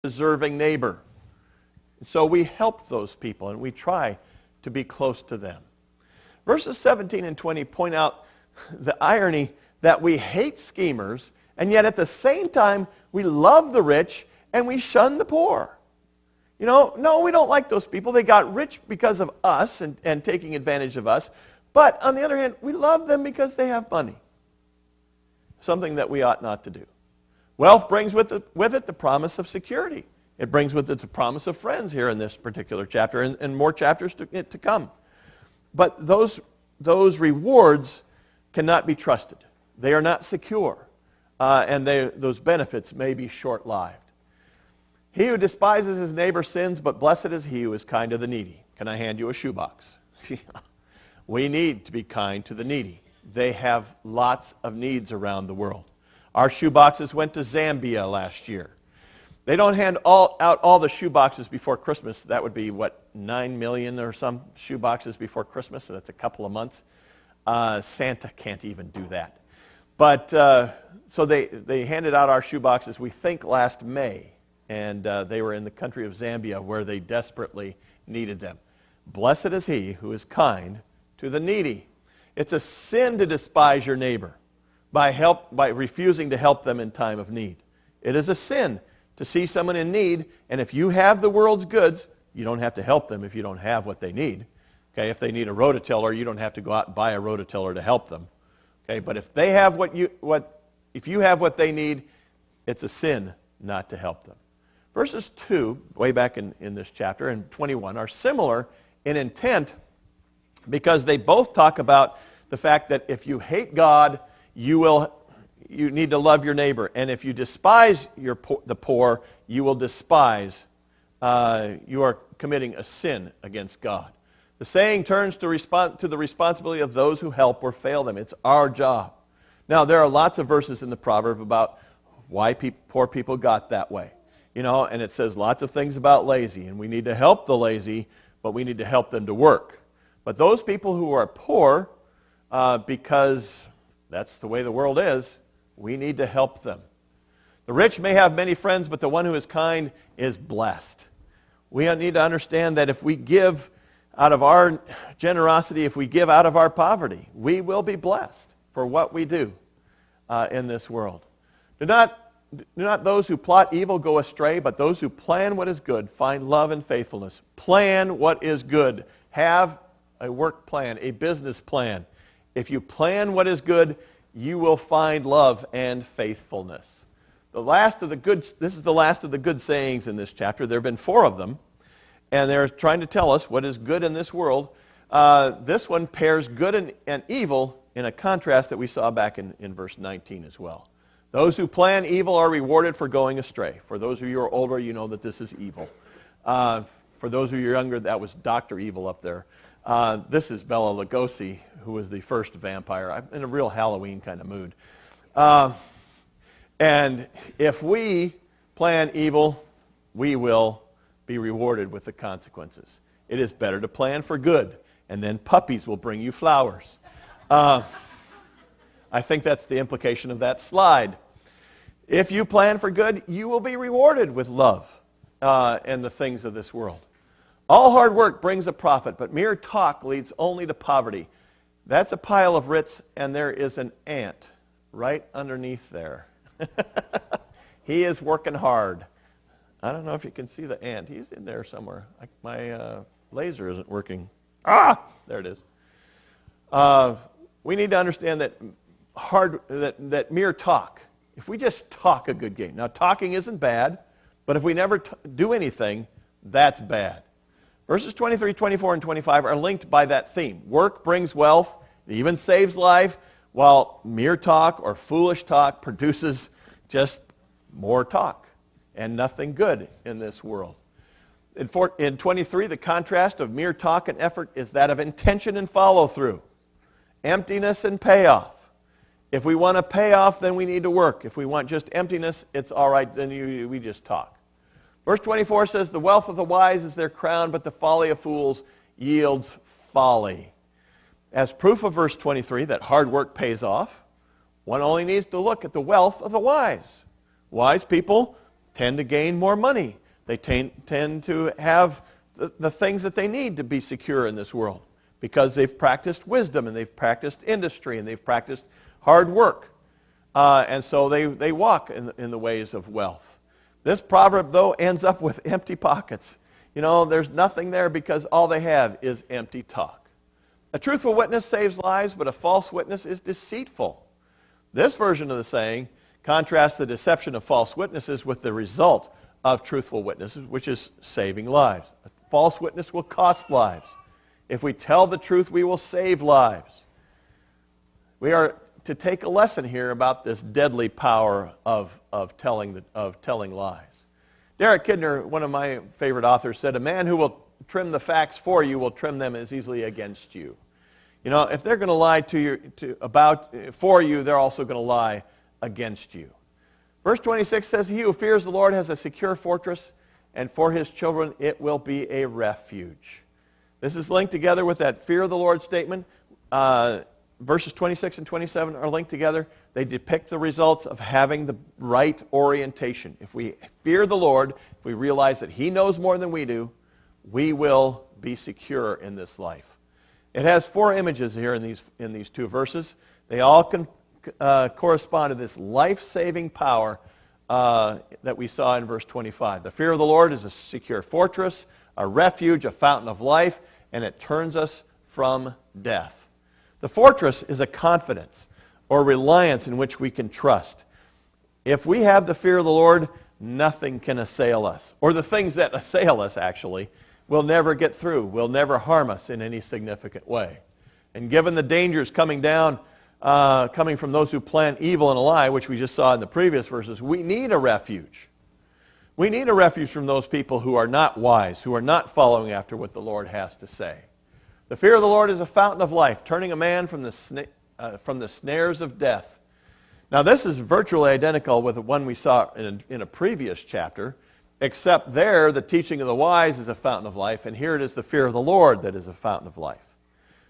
deserving neighbor. So we help those people and we try to be close to them. Verses 17 and 20 point out the irony that we hate schemers, and yet at the same time we love the rich and we shun the poor. No, we don't like those people. They got rich because of us and taking advantage of us. But on the other hand, we love them because they have money. Something that we ought not to do. Wealth brings with it the promise of security. It brings with it the promise of friends here in this particular chapter and more chapters to come. But those rewards cannot be trusted. They are not secure. And those benefits may be short-lived. He who despises his neighbor sins, but blessed is he who is kind to the needy. Can I hand you a shoebox? We need to be kind to the needy. They have lots of needs around the world. Our shoeboxes went to Zambia last year. They don't hand out all the shoeboxes before Christmas. That would be, 9 million or some shoeboxes before Christmas, so that's a couple of months. Santa can't even do that. But, so they handed out our shoeboxes, we think, last May. And they were in the country of Zambia where they desperately needed them. Blessed is he who is kind to the needy. It's a sin to despise your neighbor by refusing to help them in time of need. It is a sin to see someone in need, and if you have the world's goods, you don't have to help them if you don't have what they need. Okay, if they need a rototiller, you don't have to go out and buy a rototiller to help them. Okay, but if they have if you have what they need, it's a sin not to help them. Verses 2, way back in this chapter, and 21, are similar in intent because they both talk about the fact that if you hate God, you need to love your neighbor. And if you despise the poor, you will despise, you are committing a sin against God. The saying turns to the responsibility of those who help or fail them. It's our job. Now, there are lots of verses in the proverb about why poor people got that way. And it says lots of things about lazy, and we need to help the lazy, but we need to help them to work. But those people who are poor, because that's the way the world is, we need to help them. The rich may have many friends, but the one who is kind is blessed. We need to understand that if we give out of our generosity, if we give out of our poverty, we will be blessed for what we do in this world. Do not those who plot evil go astray, but those who plan what is good find love and faithfulness. Plan what is good. Have a work plan, a business plan. If you plan what is good, you will find love and faithfulness. This is the last of the good sayings in this chapter. There have been 4 of them, and they're trying to tell us what is good in this world. This one pairs good and evil in a contrast that we saw back in verse 19 as well. Those who plan evil are rewarded for going astray. For those of you who are older, you know that this is evil. For those of you younger, that was Dr. Evil up there. This is Bela Lugosi, who was the first vampire. I'm in a real Halloween kind of mood. And if we plan evil, we will be rewarded with the consequences. It is better to plan for good, and then puppies will bring you flowers. I think that's the implication of that slide. If you plan for good, you will be rewarded with love and the things of this world. All hard work brings a profit, but mere talk leads only to poverty. That's a pile of writs, and there is an ant right underneath there. He is working hard. I don't know if you can see the ant. He's in there somewhere. My laser isn't working. There it is. We need to understand that mere talk, if we just talk a good game. Now, talking isn't bad, but if we never do anything, that's bad. Verses 23, 24, and 25 are linked by that theme. Work brings wealth, it even saves life, while mere talk or foolish talk produces just more talk and nothing good in this world. In 23, the contrast of mere talk and effort is that of intention and follow-through, emptiness and payoff. If we want a payoff, then we need to work. If we want just emptiness, it's all right, then we just talk. Verse 24 says, the wealth of the wise is their crown, but the folly of fools yields folly. As proof of verse 23 that hard work pays off, one only needs to look at the wealth of the wise. Wise people tend to gain more money. They tend to have the things that they need to be secure in this world because they've practiced wisdom and they've practiced industry and they've practiced hard work. And so they walk in the ways of wealth. This proverb, though, ends up with empty pockets. You know, there's nothing there because all they have is empty talk. A truthful witness saves lives, but a false witness is deceitful. This version of the saying contrasts the deception of false witnesses with the result of truthful witnesses, which is saving lives. A false witness will cost lives. If we tell the truth, we will save lives. We are to take a lesson here about this deadly power of telling lies. Derek Kidner, one of my favorite authors, said, "A man who will trim the facts for you will trim them as easily against you." You know, if they're going to lie for you, they're also going to lie against you. Verse 26 says, "He who fears the Lord has a secure fortress, and for his children it will be a refuge." This is linked together with that fear of the Lord statement. Verses 26 and 27 are linked together. They depict the results of having the right orientation. If we fear the Lord, if we realize that he knows more than we do, we will be secure in this life. It has four images here in these two verses. They all correspond to this life-saving power that we saw in verse 25. The fear of the Lord is a secure fortress, a refuge, a fountain of life, and it turns us from death. The fortress is a confidence or reliance in which we can trust. If we have the fear of the Lord, nothing can assail us. Or the things that assail us, actually, will never get through, will never harm us in any significant way. And given the dangers coming from those who plan evil and a lie, which we just saw in the previous verses, we need a refuge. We need a refuge from those people who are not wise, who are not following after what the Lord has to say. The fear of the Lord is a fountain of life, turning a man from the snares of death. Now this is virtually identical with the one we saw in a previous chapter, except there the teaching of the wise is a fountain of life, and here it is the fear of the Lord that is a fountain of life.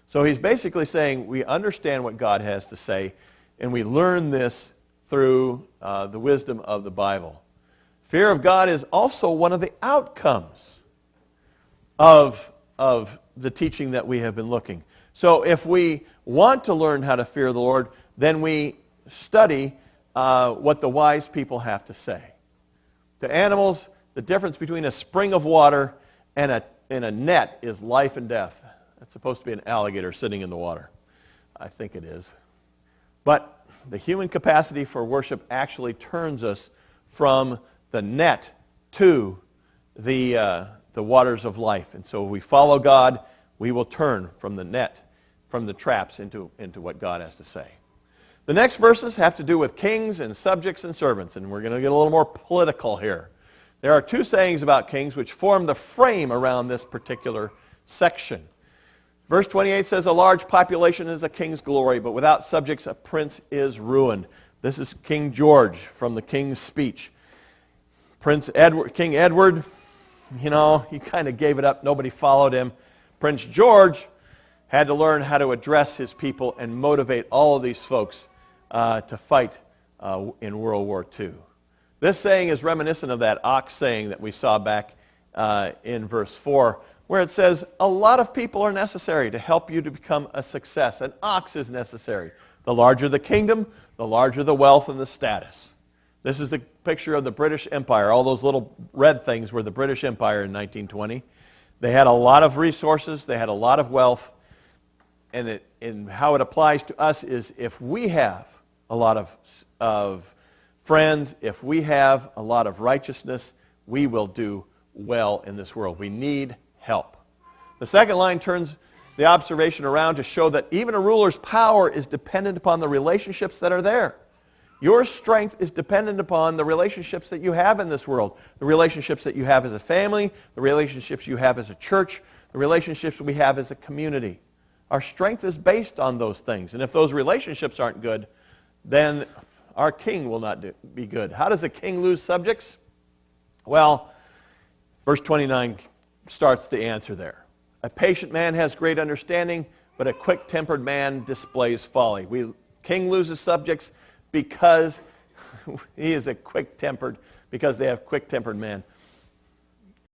So he's basically saying we understand what God has to say, and we learn this through the wisdom of the Bible. Fear of God is also one of the outcomes of the teaching that we have been looking. So if we want to learn how to fear the Lord, then we study what the wise people have to say. To animals, the difference between a spring of water and a net is life and death. That's supposed to be an alligator sitting in the water. I think it is. But the human capacity for worship actually turns us from the net to the waters of life. And so if we follow God, we will turn from the net, from the traps into what God has to say. The next verses have to do with kings and subjects and servants, and we're going to get a little more political here. There are two sayings about kings which form the frame around this particular section. Verse 28 says, "A large population is a king's glory, but without subjects a prince is ruined." This is King George from the King's Speech. King Edward, you know, he kind of gave it up. Nobody followed him. Prince George had to learn how to address his people and motivate all of these folks to fight in World War II. This saying is reminiscent of that ox saying that we saw back in verse 4, where it says, a lot of people are necessary to help you to become a success. An ox is necessary. The larger the kingdom, the larger the wealth and the status. This is the picture of the British Empire. All those little red things were the British Empire in 1920. They had a lot of resources. They had a lot of wealth. And how it applies to us is if we have a lot of friends, if we have a lot of righteousness, we will do well in this world. We need help. The second line turns the observation around to show that even a ruler's power is dependent upon the relationships that are there. Your strength is dependent upon the relationships that you have in this world, the relationships that you have as a family, the relationships you have as a church, the relationships we have as a community. Our strength is based on those things. And if those relationships aren't good, then our king will not be good. How does a king lose subjects? Well, verse 29 starts the answer there. A patient man has great understanding, but a quick-tempered man displays folly. King loses subjects because he is a quick-tempered because they have quick-tempered men.